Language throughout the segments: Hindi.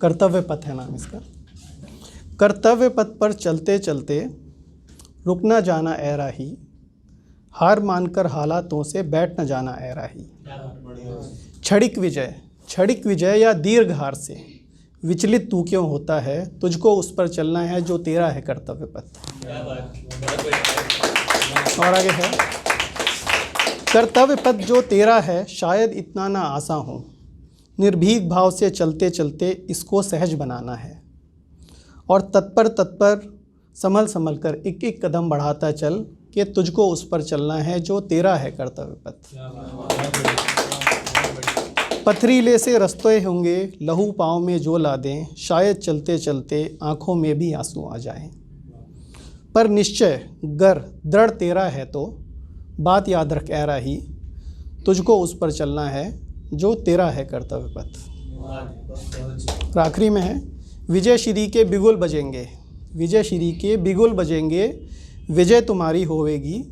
कर्तव्य पथ है नाम इसका। कर्तव्य पथ पर चलते चलते रुक न जाना ऐ राही, हार मानकर हालातों से बैठ न जाना ऐ राही। क्षणिक विजय या दीर्घ हार से विचलित तू क्यों होता है, तुझको उस पर चलना है जो तेरा है कर्तव्य पथ। और आगे है, कर्तव्य पथ जो तेरा है शायद इतना ना आसान हो, निर्भीक भाव से चलते चलते इसको सहज बनाना है। और तत्पर संभल संभल कर एक एक कदम बढ़ाता चल कि तुझको उस पर चलना है जो तेरा है कर्तव्य पथ। पथरीले से रस्ते होंगे लहू पाँव में जो ला दें, शायद चलते चलते आँखों में भी आंसू आ जाएं। पर निश्चय गर दृढ़ तेरा है तो बात याद रख ऐ राही, तुझको उस पर चलना है जो तेरा है कर्तव्य पथ। आखिरी में है, विजय श्री के बिगुल बजेंगे, विजय श्री के बिगुल बजेंगे, विजय तुम्हारी होवेगी,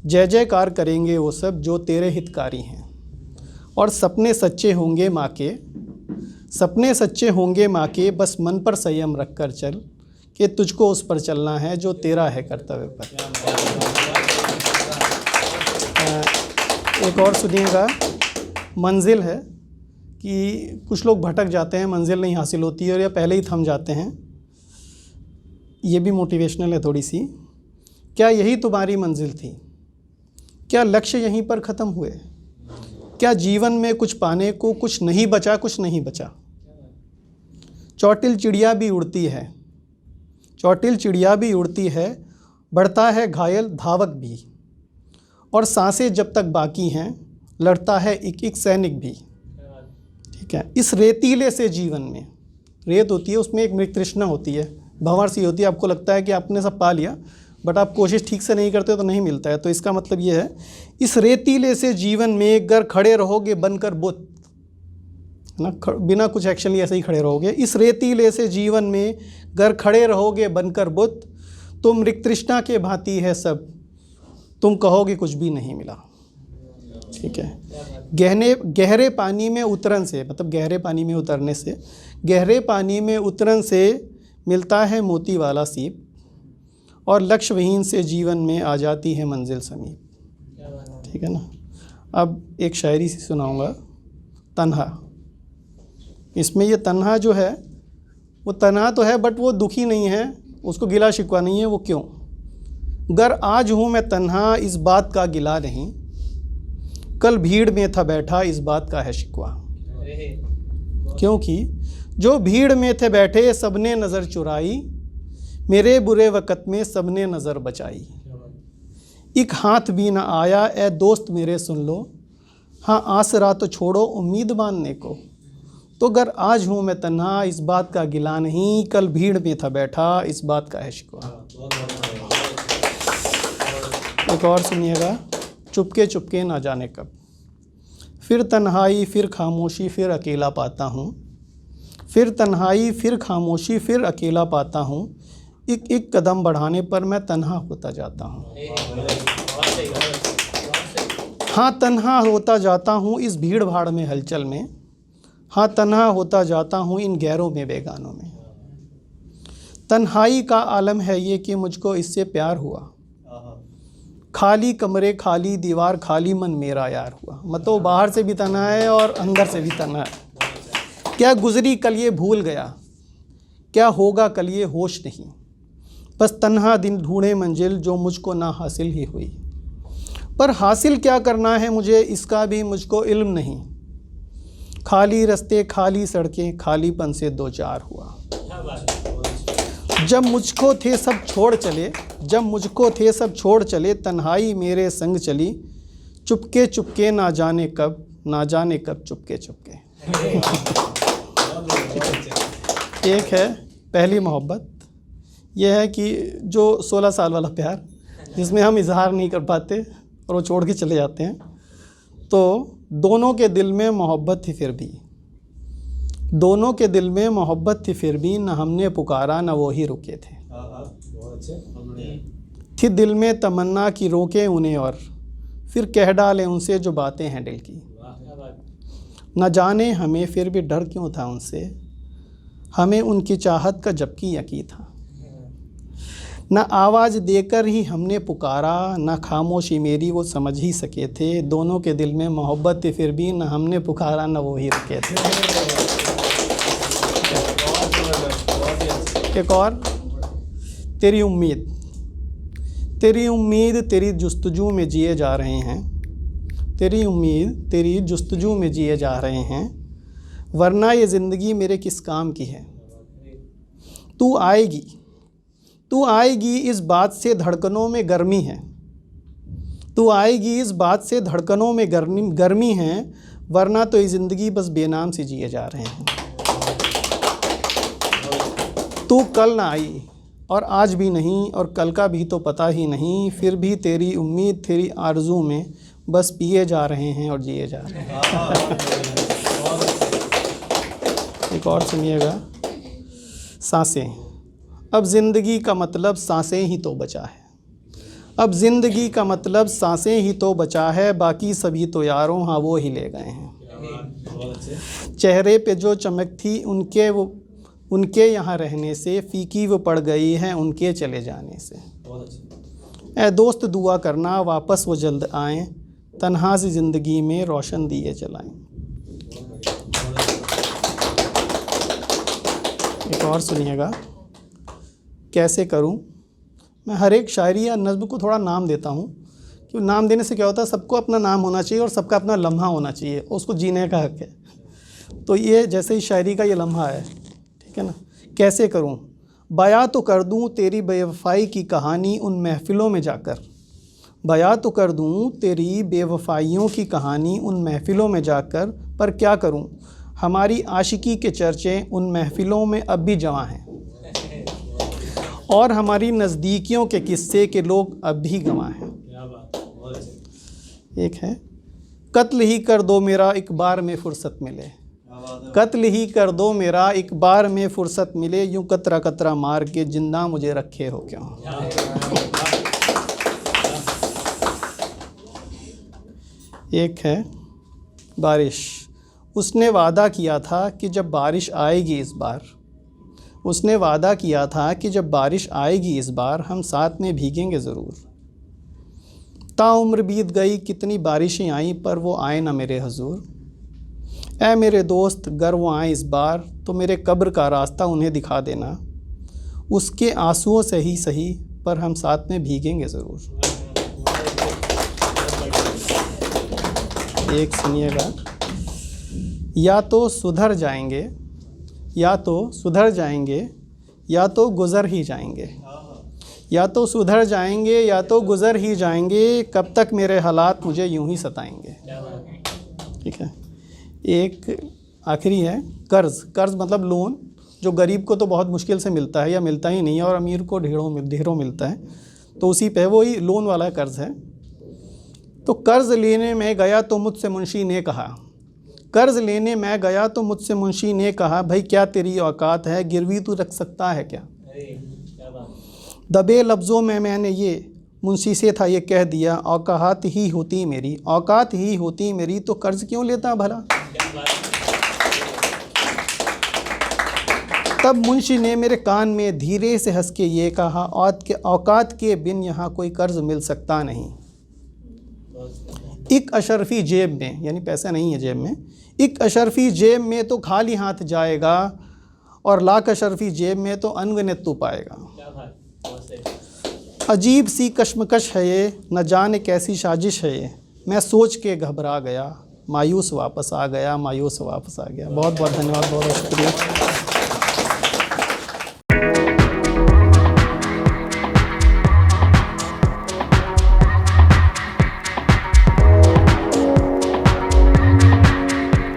जय जयकार करेंगे वो सब जो तेरे हितकारी हैं। और सपने सच्चे होंगे माँ के, सपने सच्चे होंगे माँ के, बस मन पर संयम रख कर चल कि तुझको उस पर चलना है जो तेरा है कर्तव्य पथ। एक और सुनिएगा, मंजिल है कि कुछ लोग भटक जाते हैं, मंजिल नहीं हासिल होती है और या पहले ही थम जाते हैं। ये भी मोटिवेशनल है थोड़ी सी। क्या यही तुम्हारी मंजिल थी, क्या लक्ष्य यहीं पर ख़त्म हुए, क्या जीवन में कुछ पाने को कुछ नहीं बचा, कुछ नहीं बचा। चौटिल चिड़िया भी उड़ती है, चौटिल चिड़िया भी उड़ती है, बढ़ता है घायल धावक भी, और सांसें जब तक बाकी हैं लड़ता है एक एक सैनिक भी। ठीक है, इस रेतीले से जीवन में, रेत होती है उसमें एक मृग तृष्णा होती है, भंवर सी होती है, आपको लगता है कि आपने सब पा लिया बट आप कोशिश ठीक से नहीं करते तो नहीं मिलता है। तो इसका मतलब ये है, इस रेतीले से जीवन में गर खड़े रहोगे बनकर बुत, है ना, बिना कुछ एक्शन लिए ऐसे ही खड़े रहोगे। इस रेतीले से जीवन में गर खड़े रहोगे बनकर बुत, तुम मृग तृष्णा के भांति है सब, तुम कहोगे कुछ भी नहीं मिला। ठीक है, गहरे पानी में उतरन से, मतलब गहरे पानी में उतरने से, गहरे पानी में उतरन से मिलता है मोती वाला सीप, और लक्ष्य विहीन से जीवन में आ जाती है मंजिल समीप। ठीक है ना। अब एक शायरी सी सुनाऊंगा, तन्हा। इसमें ये तन्हा जो है वो तन्हा तो है बट वो दुखी नहीं है, उसको गिला शिकवा नहीं है। वो क्यों? गर आज हूँ मैं तन्हा इस बात का गिला नहीं, कल भीड़ में था बैठा इस बात का है शिकवा। क्योंकि जो भीड़ में थे बैठे सबने नज़र चुराई, मेरे बुरे वक़्त में सबने नज़र बचाई। एक हाथ भी ना आया ए दोस्त मेरे सुन लो, हाँ आसरा तो छोड़ो उम्मीद बांधने को। तो गर आज हूँ मैं तन्हा इस बात का गिला नहीं, कल भीड़ में था बैठा इस बात का है शिकवा। एक और सुनिएगा, चुपके चुपके ना जाने कब, फिर तन्हाई फिर खामोशी फिर अकेला पाता हूँ, फिर तन्हाई फिर खामोशी फिर अकेला पाता हूँ, एक एक कदम बढ़ाने पर मैं तन्हा होता जाता हूँ। हाँ तन्हा होता जाता हूँ इस भीड़ भाड़ में हलचल में, हाँ तन्हा होता जाता हूँ इन गैरों में बेगानों में। तन्हाई का आलम है ये कि मुझको इससे प्यार हुआ, खाली कमरे खाली दीवार खाली मन मेरा यार हुआ। मतलब बाहर से भी तन्हा है और अंदर से भी तन्हा है। क्या गुजरी कल ये भूल गया, क्या होगा कल ये होश नहीं, बस तन्हा दिन ढूंढे मंजिल जो मुझको ना हासिल ही हुई। पर हासिल क्या करना है मुझे इसका भी मुझको इल्म नहीं, खाली रास्ते खाली सड़कें खालीपन से दो चार हुआ। जब मुझको थे सब छोड़ चले, जब मुझको थे सब छोड़ चले, तन्हाई मेरे संग चली, चुपके चुपके ना जाने कब चुपके चुपके। एक है पहली मोहब्बत, यह है कि जो 16 साल वाला प्यार जिसमें हम इजहार नहीं कर पाते और वो छोड़ के चले जाते हैं। तो दोनों के दिल में मोहब्बत थी फिर भी, दोनों के दिल में मोहब्बत थी फिर भी, न हमने पुकारा न वो ही रुके थे। थी दिल में तमन्ना कि रोके उन्हें और फिर कह डालें उनसे जो बातें हैं दिल की। न जाने हमें फिर भी डर क्यों था उनसे, हमें उनकी चाहत का जबकि यकीन था। न आवाज़ देकर ही हमने पुकारा, न खामोशी मेरी वो समझ ही सके थे। दोनों के दिल में मोहब्बत थी फिर भी न हमने पुकारा न वो ही रुके थे। एक और, तेरी उम्मीद तेरी जुस्तजू में जिए जा रहे हैं। तेरी उम्मीद तेरी जुस्तजू में जिए जा रहे हैं, वरना ये ज़िंदगी मेरे किस काम की है। तू आएगी इस बात से धड़कनों में गर्मी है। तू आएगी इस बात से धड़कनों में गर्मी है, वरना तो ये ज़िंदगी बस बेनाम से जिए जा रहे हैं। तू कल ना आई और आज भी नहीं और कल का भी तो पता ही नहीं, फिर भी तेरी उम्मीद तेरी आरज़ू में बस पिए जा रहे हैं और जिए जा रहे हैं। एक और सुनिएगा, सांसें। अब ज़िंदगी का मतलब सांसें ही तो बचा है। अब ज़िंदगी का मतलब सांसें ही तो बचा है, बाकी सभी तो यारों हाँ वो ही ले गए हैं। चेहरे पे जो चमक थी उनके यहाँ रहने से, फीकी वो पड़ गई है उनके चले जाने से। ऐ दोस्त दुआ करना वापस वो जल्द आएँ, तन्हा सी ज़िंदगी में रोशन दिए जलाएं। एक और सुनिएगा, कैसे करूं। मैं हर एक शायरी या नज़्म को थोड़ा नाम देता हूं, क्योंकि नाम देने से क्या होता है, सबको अपना नाम होना चाहिए और सबका अपना लम्हा होना चाहिए, उसको जीने का हक है। तो ये जैसे ही शायरी का ये लम्हा है, ठीक है ना। कैसे करूं, बयां तो कर दूं तेरी बेवफाई की कहानी उन महफ़िलों में जाकर। बयां तो कर दूं तेरी बेवफाइयों की कहानी उन महफ़िलों में जाकर, पर क्या करूं हमारी आशिकी के चर्चे उन महफ़िलों में अब भी जवां हैं, और हमारी नज़दीकियों के किस्से के लोग अब भी गवाह हैं। एक है, कत्ल ही कर दो मेरा एक बार में फ़ुर्सत मिले। कत्ल ही कर दो मेरा एक बार में फ़ुर्सत मिले, यूं कतरा कतरा मार के जिंदा मुझे रखे हो क्यों। एक है, बारिश। उसने वादा किया था कि जब बारिश आएगी इस बार, उसने वादा किया था कि जब बारिश आएगी इस बार हम साथ में भीगेंगे ज़रूर। ताउम्र बीत गई कितनी बारिशें आईं, पर वो आए ना मेरे हजूर। ऐ मेरे दोस्त गर वो आए इस बार, तो मेरे कब्र का रास्ता उन्हें दिखा देना। उसके आंसुओं से ही सही, पर हम साथ में भीगेंगे ज़रूर। एक सुनिएगा, या तो सुधर जाएंगे, या तो सुधर जाएंगे, या तो गुज़र ही जाएंगे। या तो सुधर जाएंगे या तो गुज़र ही जाएंगे, कब तक मेरे हालात मुझे यूं ही सताएंगे। ठीक है। एक आखिरी है, कर्ज़। कर्ज़ मतलब लोन, जो गरीब को तो बहुत मुश्किल से मिलता है या मिलता ही नहीं है, और अमीर को ढेरों मिलता है, तो उसी पे वो ही लोन वाला कर्ज़ है। तो कर्ज़ लेने में गया तो मुझसे मुंशी ने कहा, कर्ज़ लेने मैं गया तो मुझसे मुंशी ने कहा, भाई क्या तेरी औकात है, गिरवी तू रख सकता है क्या। दबे लफ्ज़ों में मैंने ये मुंशी से था ये कह दिया, औकात ही होती मेरी, औकात ही होती मेरी, तो कर्ज़ क्यों लेता भला। तब मुंशी ने मेरे कान में धीरे से हंस के ये कहा, औकात के बिन यहाँ कोई कर्ज़ मिल सकता नहीं। एक अशरफी जेब में, यानी पैसा नहीं है जेब में, एक अशरफी जेब में तो खाली हाथ जाएगा, और लाख अशरफी जेब में तो अनगिनत तू पाएगा। अजीब सी कश्मकश है ये, न जाने कैसी साजिश है ये, मैं सोच के घबरा गया, मायूस वापस आ गया, मायूस वापस आ गया। बहुत बहुत धन्यवाद, बहुत बहुत शुक्रिया।